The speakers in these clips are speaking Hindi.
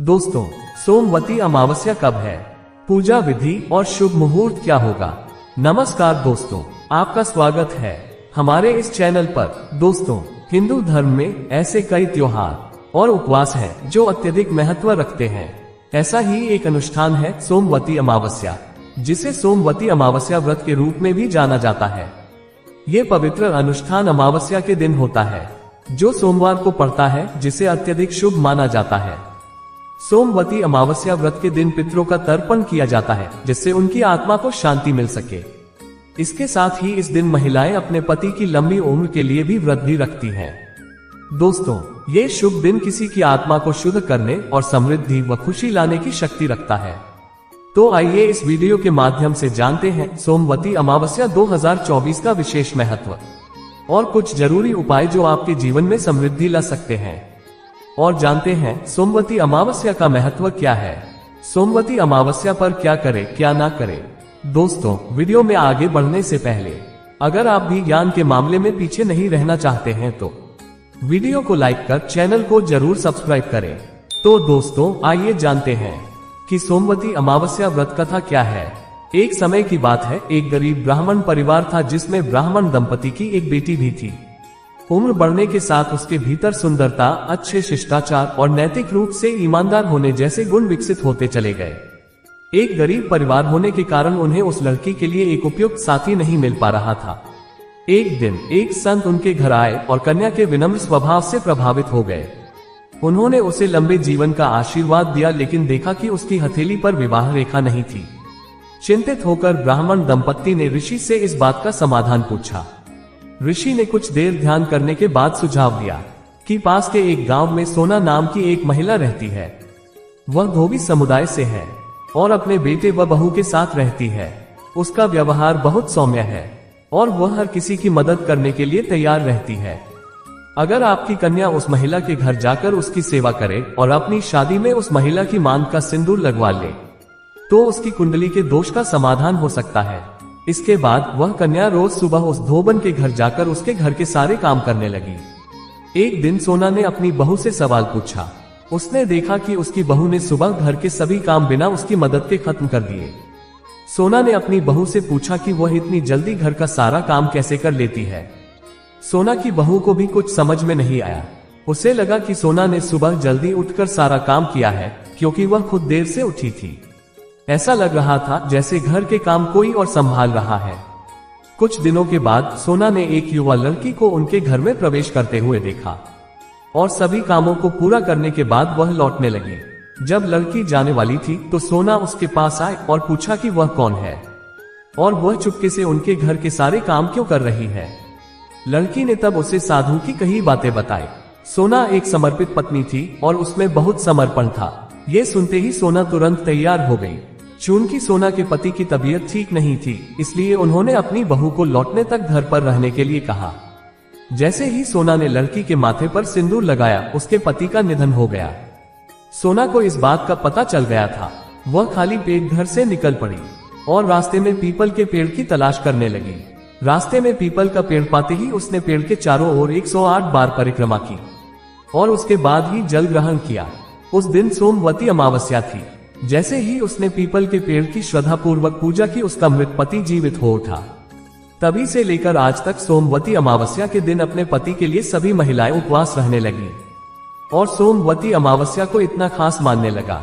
दोस्तों, सोमवती अमावस्या कब है, पूजा विधि और शुभ मुहूर्त क्या होगा। नमस्कार दोस्तों, आपका स्वागत है हमारे इस चैनल पर। दोस्तों, हिंदू धर्म में ऐसे कई त्योहार और उपवास हैं जो अत्यधिक महत्व रखते हैं। ऐसा ही एक अनुष्ठान है सोमवती अमावस्या, जिसे सोमवती अमावस्या व्रत के रूप में भी जाना जाता है। ये पवित्र अनुष्ठान अमावस्या के दिन होता है, जो सोमवार को पड़ता है, जिसे अत्यधिक शुभ माना जाता है। सोमवती अमावस्या व्रत के दिन पितरों का तर्पण किया जाता है, जिससे उनकी आत्मा को शांति मिल सके। इसके साथ ही इस दिन महिलाएं अपने पति की लंबी उम्र के लिए भी व्रत भी रखती हैं। दोस्तों, ये शुभ दिन किसी की आत्मा को शुद्ध करने और समृद्धि व खुशी लाने की शक्ति रखता है। तो आइए इस वीडियो के माध्यम से जानते हैं सोमवती अमावस्या 2024 का विशेष महत्व और कुछ जरूरी उपाय जो आपके जीवन में समृद्धि ला सकते हैं। और जानते हैं सोमवती अमावस्या का महत्व क्या है, सोमवती अमावस्या पर क्या करें क्या ना करें। दोस्तों, वीडियो में आगे बढ़ने से पहले अगर आप भी ज्ञान के मामले में पीछे नहीं रहना चाहते हैं तो वीडियो को लाइक कर चैनल को जरूर सब्सक्राइब करें। तो दोस्तों, आइए जानते हैं कि सोमवती अमावस्या व्रत कथा क्या है। एक समय की बात है, एक गरीब ब्राह्मण परिवार था जिसमें ब्राह्मण दंपति की एक बेटी भी थी। उम्र बढ़ने के साथ उसके भीतर सुंदरता, अच्छे शिष्टाचार और नैतिक रूप से ईमानदार होने जैसे गुण विकसित होते चले गए। एक गरीब परिवार होने के कारण उन्हें उस लड़की के लिए एक उपयुक्त साथी नहीं मिल पा रहा था। एक दिन एक संत उनके घर आए और कन्या के विनम्र स्वभाव से प्रभावित हो गए। उन्होंने उसे लंबे जीवन का आशीर्वाद दिया, लेकिन देखा कि उसकी हथेली पर विवाह रेखा नहीं थी। चिंतित होकर ब्राह्मण दंपत्ति ने ऋषि से इस बात का समाधान पूछा। ऋषि ने कुछ देर ध्यान करने के बाद सुझाव दिया कि पास के एक गांव में सोना नाम की एक महिला रहती है। वह धोबी समुदाय से है और अपने बेटे व बहू के साथ रहती है। उसका व्यवहार बहुत सौम्य है और वह हर किसी की मदद करने के लिए तैयार रहती है। अगर आपकी कन्या उस महिला के घर जाकर उसकी सेवा करे और अपनी शादी में उस महिला की मांग का सिंदूर लगवा ले, तो उसकी कुंडली के दोष का समाधान हो सकता है। इसके बाद वह कन्या रोज सुबह उस धोबन के घर जाकर उसके घर के सारे काम करने लगी। एक दिन सोना ने अपनी बहू से सवाल पूछा। उसने देखा कि उसकी बहू ने सुबह घर के सभी काम बिना उसकी मदद के खत्म कर दिए। सोना ने अपनी बहू से पूछा कि वह इतनी जल्दी घर का सारा काम कैसे कर लेती है। सोना की बहू को भी कुछ समझ में नहीं आया। उसे लगा कि सोना ने सुबह जल्दी उठकर सारा काम किया है, क्योंकि वह खुद देर से उठी थी। ऐसा लग रहा था जैसे घर के काम कोई और संभाल रहा है। कुछ दिनों के बाद सोना ने एक युवा लड़की को उनके घर में प्रवेश करते हुए देखा और सभी कामों को पूरा करने के बाद वह लौटने लगी। जब लड़की जाने वाली थी तो सोना उसके पास आए और पूछा कि वह कौन है और वह चुपके से उनके घर के सारे काम क्यों कर रही है। लड़की ने तब उसे साधु की कई बातें बताई। सोना एक समर्पित पत्नी थी और उसमें बहुत समर्पण था। ये सुनते ही सोना तुरंत तैयार हो गई। चूंकि सोना के पति की तबीयत ठीक नहीं थी, इसलिए उन्होंने अपनी बहू को लौटने तक घर पर रहने के लिए कहा। जैसे ही सोना ने लड़की के माथे पर सिंदूर लगाया, उसके पति का निधन हो गया। सोना को इस बात का पता चल गया था। वह खाली पेट घर से निकल पड़ी और रास्ते में पीपल के पेड़ की तलाश करने लगी। रास्ते में पीपल का पेड़ पाते ही उसने पेड़ के चारों ओर 108 बार परिक्रमा की और उसके बाद ही जल ग्रहण किया। उस दिन सोमवती अमावस्या थी। जैसे ही उसने पीपल के पेड़ की श्रद्धा पूर्वक पूजा की, उसका मृत पति जीवित हो उठा। तभी से लेकर आज तक सोमवती अमावस्या के दिन अपने पति के लिए सभी महिलाएं उपवास रहने लगी और सोमवती अमावस्या को इतना खास मानने लगा।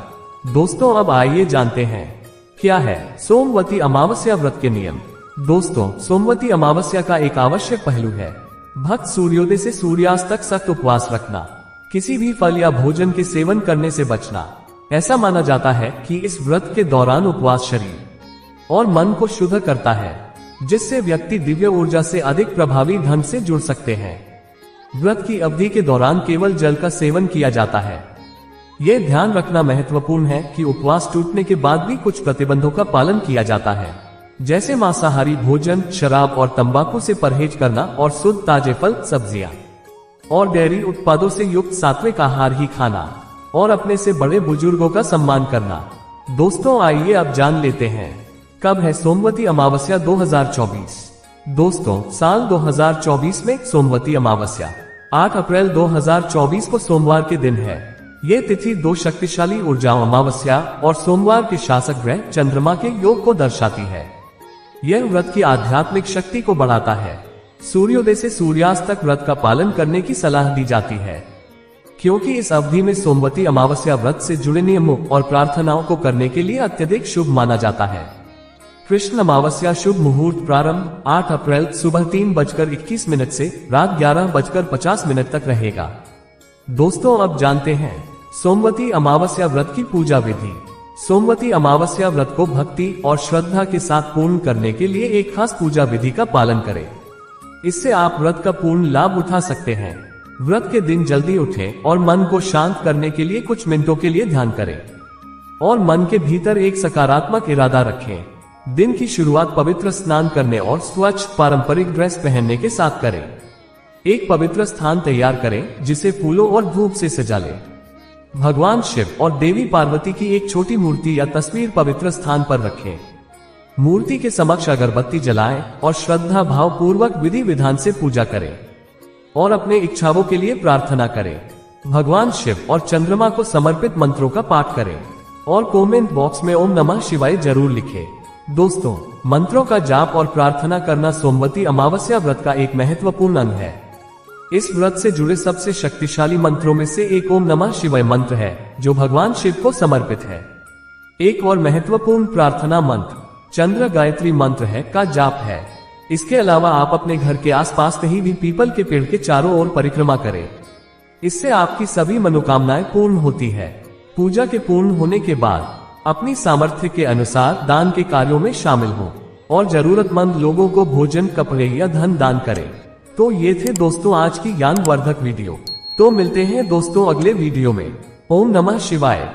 दोस्तों, अब आइए जानते हैं क्या है सोमवती अमावस्या व्रत के नियम। दोस्तों, सोमवती अमावस्या का एक आवश्यक पहलू है भक्त सूर्योदय से सूर्यास्त तक सख्त उपवास रखना, किसी भी फल या भोजन के सेवन करने से बचना। ऐसा माना जाता है कि इस व्रत के दौरान उपवास शरीर और मन को शुद्ध करता है, जिससे व्यक्ति दिव्य ऊर्जा से अधिक प्रभावी ढंग से जुड़ सकते हैं। व्रत की अवधि के दौरान केवल जल का सेवन किया जाता है। यह ध्यान रखना महत्वपूर्ण है कि उपवास टूटने के बाद भी कुछ प्रतिबंधों का पालन किया जाता है, जैसे मांसाहारी भोजन, शराब और तंबाकू से परहेज करना और शुद्ध ताजे फल, सब्जियां और डेयरी उत्पादों से युक्त सात्विक आहार ही खाना और अपने से बड़े बुजुर्गों का सम्मान करना। दोस्तों, आइए अब जान लेते हैं कब है सोमवती अमावस्या 2024। दोस्तों, साल 2024 में सोमवती अमावस्या 8 अप्रैल 2024 को सोमवार के दिन है। ये तिथि दो शक्तिशाली ऊर्जाओं अमावस्या और सोमवार के शासक ग्रह चंद्रमा के योग को दर्शाती है। यह व्रत की आध्यात्मिक शक्ति को बढ़ाता है। सूर्योदय से सूर्यास्त तक व्रत का पालन करने की सलाह दी जाती है, क्योंकि इस अवधि में सोमवती अमावस्या व्रत से जुड़े नियमों और प्रार्थनाओं को करने के लिए अत्यधिक शुभ माना जाता है। कृष्ण अमावस्या शुभ मुहूर्त प्रारंभ 8 अप्रैल सुबह 3:21 से रात 11:50 तक रहेगा। दोस्तों, अब जानते हैं सोमवती अमावस्या व्रत की पूजा विधि। सोमवती अमावस्या व्रत को भक्ति और श्रद्धा के साथ पूर्ण करने के लिए एक खास पूजा विधि का पालन करें। इससे आप व्रत का पूर्ण लाभ उठा सकते हैं। व्रत के दिन जल्दी उठें और मन को शांत करने के लिए कुछ मिनटों के लिए ध्यान करें और मन के भीतर एक सकारात्मक इरादा रखें। दिन की शुरुआत पवित्र स्नान करने और स्वच्छ पारंपरिक ड्रेस पहनने के साथ करें। एक पवित्र स्थान तैयार करें जिसे फूलों और धूप से सजा लें। भगवान शिव और देवी पार्वती की एक छोटी मूर्ति या तस्वीर पवित्र स्थान पर रखें। मूर्ति के समक्ष अगरबत्ती जलाएं और श्रद्धा भाव पूर्वक विधि विधान से पूजा करें और अपने इच्छाओं के लिए प्रार्थना करें। भगवान शिव और चंद्रमा को समर्पित मंत्रों का पाठ करें और कमेंट बॉक्स में ओम नमः शिवाय जरूर लिखें। दोस्तों, मंत्रों का जाप और प्रार्थना करना सोमवती अमावस्या व्रत का एक महत्वपूर्ण अंग है। इस व्रत से जुड़े सबसे शक्तिशाली मंत्रों में से एक ओम नमः शिवाय मंत्र है, जो भगवान शिव को समर्पित है। एक और महत्वपूर्ण प्रार्थना मंत्र चंद्र गायत्री मंत्र है का जाप है। इसके अलावा आप अपने घर के आसपास कहीं भी पीपल के पेड़ के चारों ओर परिक्रमा करें। इससे आपकी सभी मनोकामनाएं पूर्ण होती है। पूजा के पूर्ण होने के बाद अपनी सामर्थ्य के अनुसार दान के कार्यों में शामिल हों और जरूरतमंद लोगों को भोजन, कपड़े या धन दान करें। तो ये थे दोस्तों आज की ज्ञानवर्धक वीडियो। तो मिलते हैं दोस्तों अगले वीडियो में। ओम नमः शिवाय।